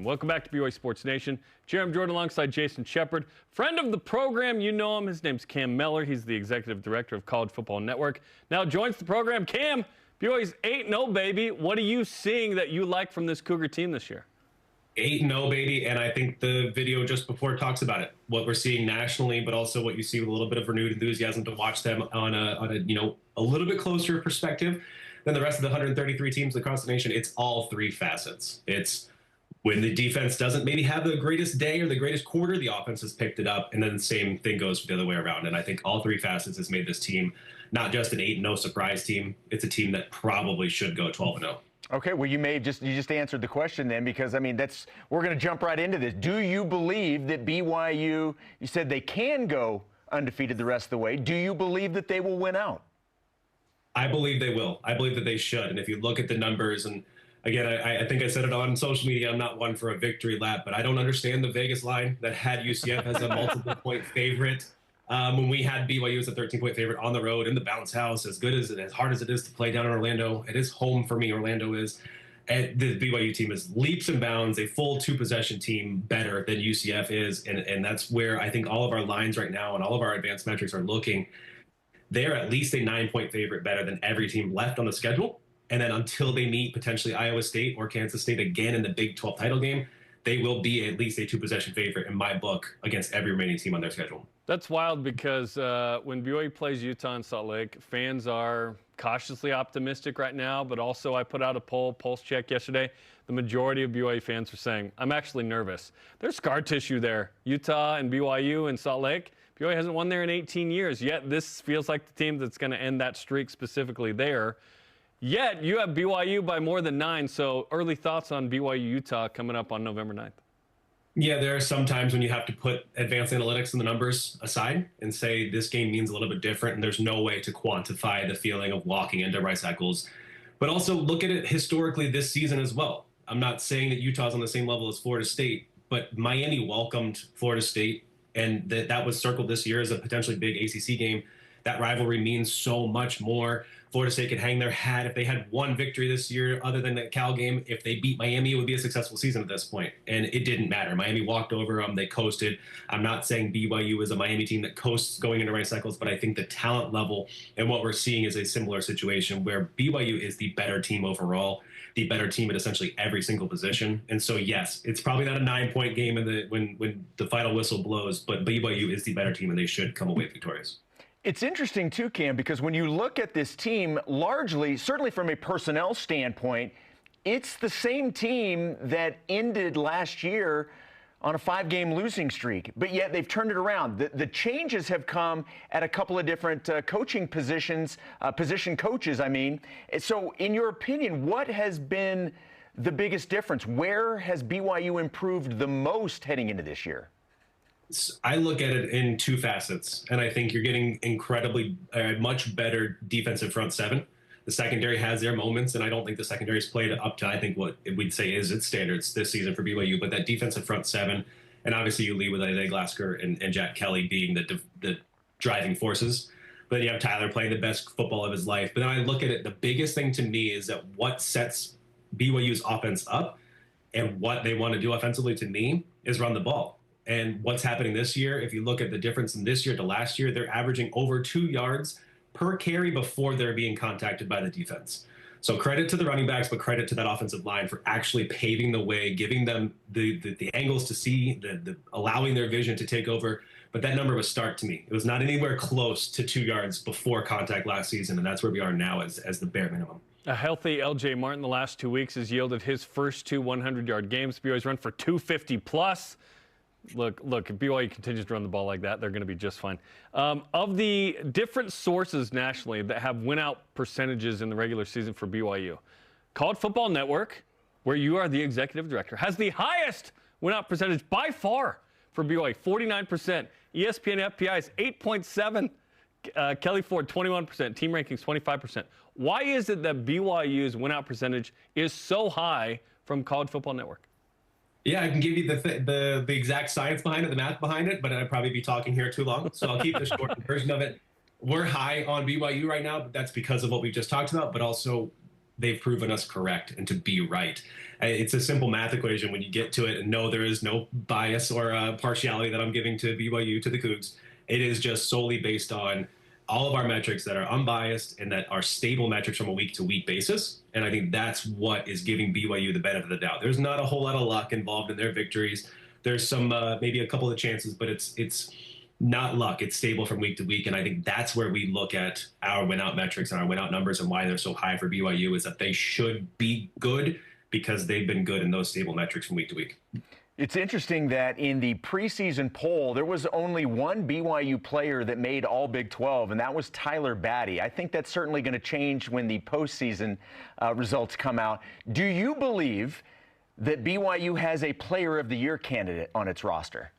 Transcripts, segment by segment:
Welcome back to BYU Sports Nation. Jeremy Jordan alongside Jason Shepard. Friend of the program, you know him. His name's Cam Mellor. He's the executive director of College Football Network. Now joins the program. Cam, BYU's 8-0, baby. What are you seeing that you like from this Cougar team this year? 8-0, baby, and I think the video just before talks about it. What we're seeing nationally, but also what you see with a little bit of renewed enthusiasm to watch them on a little bit closer perspective than the rest of the 133 teams across the nation. It's all three facets. It's when the defense doesn't maybe have the greatest day or the greatest quarter, the offense has picked it up, and then the same thing goes the other way around. And I think all three facets has made this team not just an 8-0 surprise team. It's a team that probably should go 12-0. Okay, well, you just answered the question then, because I mean we're going to jump right into this. Do you believe that BYU? You said they can go undefeated the rest of the way. Do you believe that they will win out? I believe they will. I believe that they should. And if you look at the numbers, and again, I think I said it on social media, I'm not one for a victory lap, but I don't understand the Vegas line that had UCF as a multiple point favorite. When we had BYU as a 13-point favorite on the road in the bounce house, as hard as it is to play down in Orlando, it is home for me. Orlando is. And the BYU team is leaps and bounds a full two-possession team better than UCF is, and that's where I think all of our lines right now and all of our advanced metrics are looking. They're at least a 9-point favorite better than every team left on the schedule. And then until they meet potentially Iowa State or Kansas State again in the Big 12 title game, they will be at least a two-possession favorite in my book against every remaining team on their schedule. That's wild because when BYU plays Utah in Salt Lake, fans are cautiously optimistic right now, but also I put out a pulse check yesterday. The majority of BYU fans are saying, I'm actually nervous. There's scar tissue there. Utah and BYU and Salt Lake. BYU hasn't won there in 18 years, yet this feels like the team that's going to end that streak specifically there. Yet you have BYU by more than 9, so early thoughts on BYU-Utah coming up on November 9th. Yeah, there are some times when you have to put advanced analytics and the numbers aside and say this game means a little bit different, and there's no way to quantify the feeling of walking into Rice Eccles. But also look at it historically this season as well. I'm not saying that Utah's on the same level as Florida State, but Miami welcomed Florida State, and that was circled this year as a potentially big ACC game. That rivalry means so much more. Florida State could hang their hat if they had one victory this year other than the Cal game. If they beat Miami, it would be a successful season at this point. And it didn't matter. Miami walked over them. They coasted. I'm not saying BYU is a Miami team that coasts going into Rice Eccles, but I think the talent level and what we're seeing is a similar situation where BYU is the better team overall, the better team at essentially every single position. And so, yes, it's probably not a 9-point game when the final whistle blows, but BYU is the better team and they should come away victorious. It's interesting, too, Cam, because when you look at this team, largely, certainly from a personnel standpoint, it's the same team that ended last year on a 5-game losing streak, but yet they've turned it around. The changes have come at a couple of different coaching positions, position coaches, I mean. So in your opinion, what has been the biggest difference? Where has BYU improved the most heading into this year? I look at it in two facets, and I think you're getting incredibly much better defensive front seven. The secondary has their moments, and I don't think the secondary's played up to, I think, what we'd say is its standards this season for BYU. But that defensive front seven, and obviously you lead with Isaiah Glasker and Jack Kelly being the driving forces. But then you have Tyler playing the best football of his life. But then I look at it, the biggest thing to me is that what sets BYU's offense up and what they want to do offensively to me is run the ball. And what's happening this year, if you look at the difference in this year to last year, they're averaging over 2 yards per carry before they're being contacted by the defense. So credit to the running backs, but credit to that offensive line for actually paving the way, giving them the angles to see, allowing their vision to take over. But that number was stark to me. It was not anywhere close to 2 yards before contact last season, and that's where we are now as the bare minimum. A healthy L.J. Martin the last 2 weeks has yielded his first 2 100-yard games. BYU's run for 250-plus. Look, if BYU continues to run the ball like that, they're going to be just fine. Of the different sources nationally that have win-out percentages in the regular season for BYU, College Football Network, where you are the executive director, has the highest win-out percentage by far for BYU, 49%. ESPN FPI is 8.7. Kelly Ford, 21%. Team rankings, 25%. Why is it that BYU's win-out percentage is so high from College Football Network? Yeah, I can give you the exact science behind it, the math behind it, but I'd probably be talking here too long. So I'll keep the short version of it. We're high on BYU right now, but that's because of what we just talked about. But also, they've proven us correct and to be right. It's a simple math equation when you get to it, and no, there is no bias or partiality that I'm giving to BYU, to the Cougs. It is just solely based on all of our metrics that are unbiased and that are stable metrics from a week-to-week basis. And I think that's what is giving BYU the benefit of the doubt. There's not a whole lot of luck involved in their victories. There's some maybe a couple of chances, but it's not luck. It's stable from week to week. And I think that's where we look at our win-out metrics and our win-out numbers and why they're so high for BYU, is that they should be good because they've been good in those stable metrics from week to week. It's interesting that in the preseason poll, there was only one BYU player that made all Big 12, and that was Tyler Batty. I think that's certainly going to change when the postseason results come out. Do you believe that BYU has a Player of the Year candidate on its roster?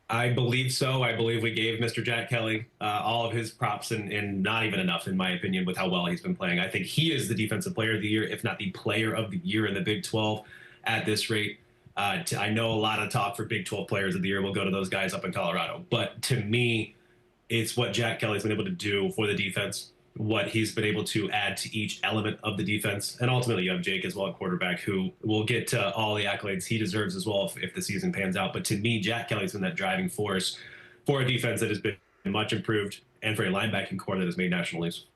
I believe so. I believe we gave Mr. Jack Kelly all of his props and not even enough, in my opinion, with how well he's been playing. I think he is the Defensive Player of the Year, if not the Player of the Year in the Big 12 at this rate. I know a lot of talk for Big 12 Players of the Year will go to those guys up in Colorado. But to me, it's what Jack Kelly's been able to do for the defense, what he's been able to add to each element of the defense. And ultimately, you have Jake as well at quarterback, who will get all the accolades he deserves as well if the season pans out. But to me, Jack Kelly's been that driving force for a defense that has been much improved and for a linebacking core that has made national news.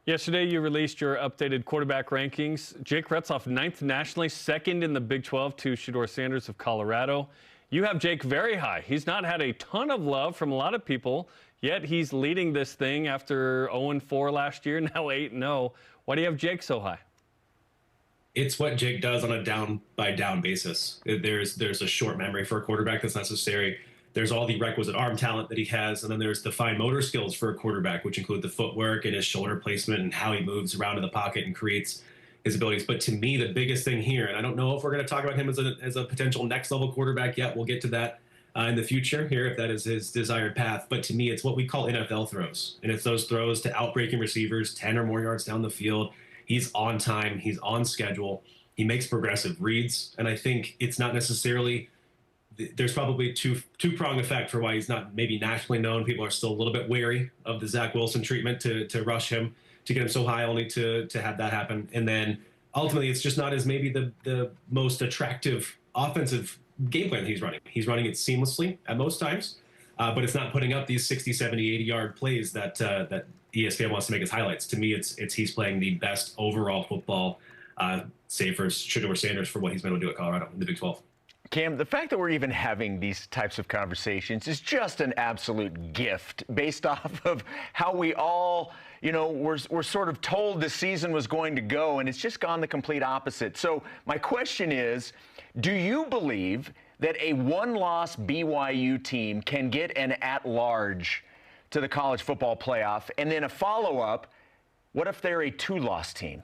Yesterday, you released your updated quarterback rankings. Jake Retzlaff, 9th nationally, 2nd in the Big 12 to Shedeur Sanders of Colorado. You have Jake very high. He's not had a ton of love from a lot of people, yet he's leading this thing after 0-4 last year, now 8-0. Why do you have Jake so high? It's what Jake does on a down-by-down basis. There's a short memory for a quarterback that's necessary. There's all the requisite arm talent that he has, and then there's the fine motor skills for a quarterback, which include the footwork and his shoulder placement and how he moves around in the pocket and creates his abilities. But to me, the biggest thing here, and I don't know if we're going to talk about him as a potential next-level quarterback yet. We'll get to that in the future here, if that is his desired path. But to me, it's what we call NFL throws, and it's those throws to outbreaking receivers 10 or more yards down the field. He's on time. He's on schedule. He makes progressive reads, and I think it's not necessarily – there's probably two-prong effect for why he's not maybe nationally known. People are still a little bit wary of the Zach Wilson treatment to rush him, to get him so high, only to have that happen. And then ultimately it's just not as maybe the most attractive offensive game plan he's running. He's running it seamlessly at most times, but it's not putting up these 60, 70, 80-yard plays that ESPN wants to make as highlights. To me, it's he's playing the best overall football, save for Shedeur Sanders, for what he's been able to do at Colorado in the Big 12. Cam, the fact that we're even having these types of conversations is just an absolute gift based off of how we all, we're sort of told the season was going to go, and it's just gone the complete opposite. So my question is, do you believe that a one-loss BYU team can get an at-large to the college football playoff? And then a follow-up, what if they're a two-loss team?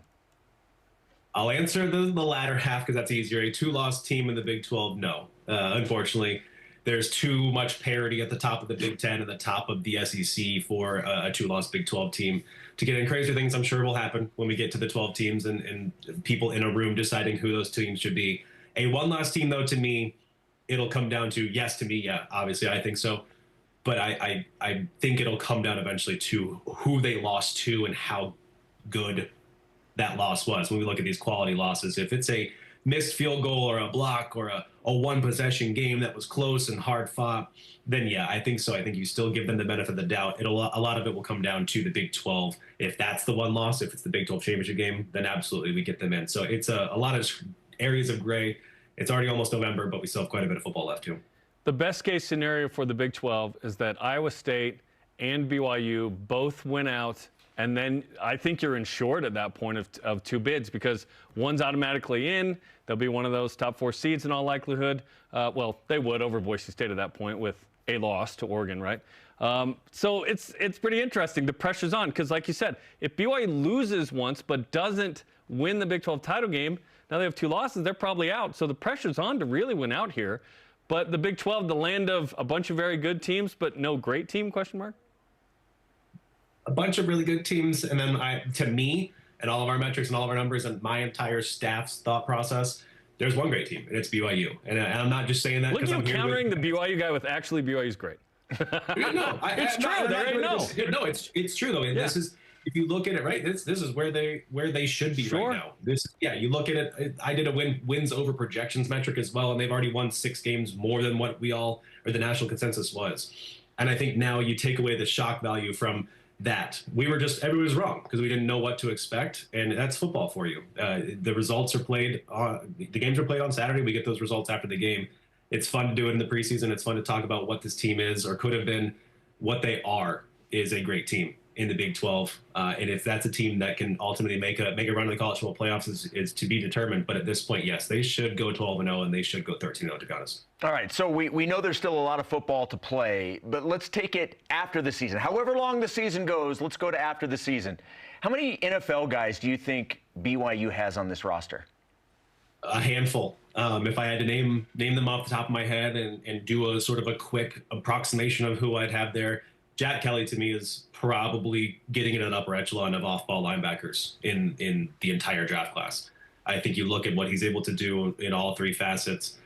I'll answer the latter half because that's easier. A two-loss team in the Big 12, no. Unfortunately, there's too much parity at the top of the Big 10 and the top of the SEC for a two-loss Big 12 team to get in. Crazy things I'm sure will happen when we get to the 12 teams and people in a room deciding who those teams should be. A one-loss team, though, to me, it'll come down to, yes, to me, yeah, obviously, I think so. But I think it'll come down eventually to who they lost to and how good that loss was. When we look at these quality losses, if it's a missed field goal or a block or a one possession game that was close and hard fought, then yeah, I think so. I think you still give them the benefit of the doubt. A lot of it will come down to the Big 12. If that's the one loss, if it's the Big 12 championship game, then absolutely we get them in. So it's a lot of areas of gray. It's already almost November, but we still have quite a bit of football left too. The best case scenario for the Big 12 is that Iowa State and BYU both win out. And then I think you're in short at that point of two bids, because one's automatically in. They'll be one of those top 4 seeds in all likelihood. Well, they would over Boise State at that point with a loss to Oregon, right? So it's pretty interesting. The pressure's on because, like you said, if BYU loses once but doesn't win the Big 12 title game, now they have 2 losses, they're probably out. So the pressure's on to really win out here. But the Big 12, the land of a bunch of very good teams but no great team, question mark? A bunch of really good teams, and then to me, and all of our metrics and all of our numbers and my entire staff's thought process, there's one great team, and it's BYU. And I'm not just saying that because I'm countering the BYU guy with actually BYU's great. No, it's true. No, it's true though. Yeah. if you look at it, right, this is where they should be Sure. right now. You look at it. I did a wins over projections metric as well, and they've already won 6 games more than what the national consensus was. And I think now you take away the shock value from that. Everyone was wrong because we didn't know what to expect, and that's football for you. The results are played. The games are played on Saturday. We get those results after the game. It's fun to do it in the preseason. It's fun to talk about what this team is or could have been. What they are is a great team in the Big 12, and if that's a team that can ultimately make a run in the college football playoffs is to be determined. But at this point, yes, they should go 12-0 and they should go 13-0, to be honest. All right, so we know there's still a lot of football to play, but let's take it after the season. However long the season goes, let's go to after the season. How many NFL guys do you think BYU has on this roster? A handful. If I had to name them off the top of my head and do a sort of a quick approximation of who I'd have there, Jack Kelly to me is probably getting in an upper echelon of off-ball linebackers in the entire draft class. I think you look at what he's able to do in all 3 facets.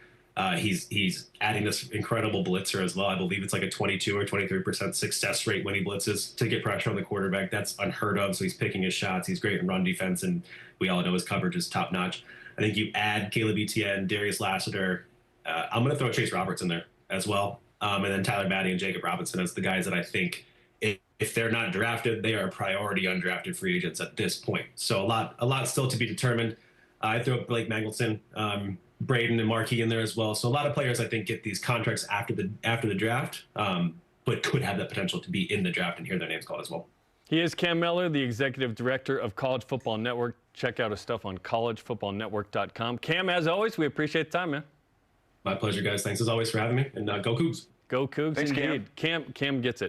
He's adding this incredible blitzer as well. I believe it's like a 22 or 23% success rate when he blitzes to get pressure on the quarterback. That's unheard of. So he's picking his shots. He's great in run defense, and we all know his coverage is top notch. I think you add Caleb Etienne, Darius Lassiter. I'm going to throw Chase Roberts in there as well. And then Tyler Batty and Jacob Robinson as the guys that I think, if they're not drafted, they are priority undrafted free agents at this point. So a lot still to be determined. I throw Blake Mangelson, Braden and Marquis in there as well. So a lot of players I think get these contracts after the draft, but could have the potential to be in the draft and hear their names called as well. He is Cam Mellor, the executive director of College Football Network. Check out his stuff on collegefootballnetwork.com. Cam, as always, we appreciate the time, man. My pleasure, guys. Thanks as always for having me, and go Cougs. Go Cougs, Thanks, indeed. Cam gets it.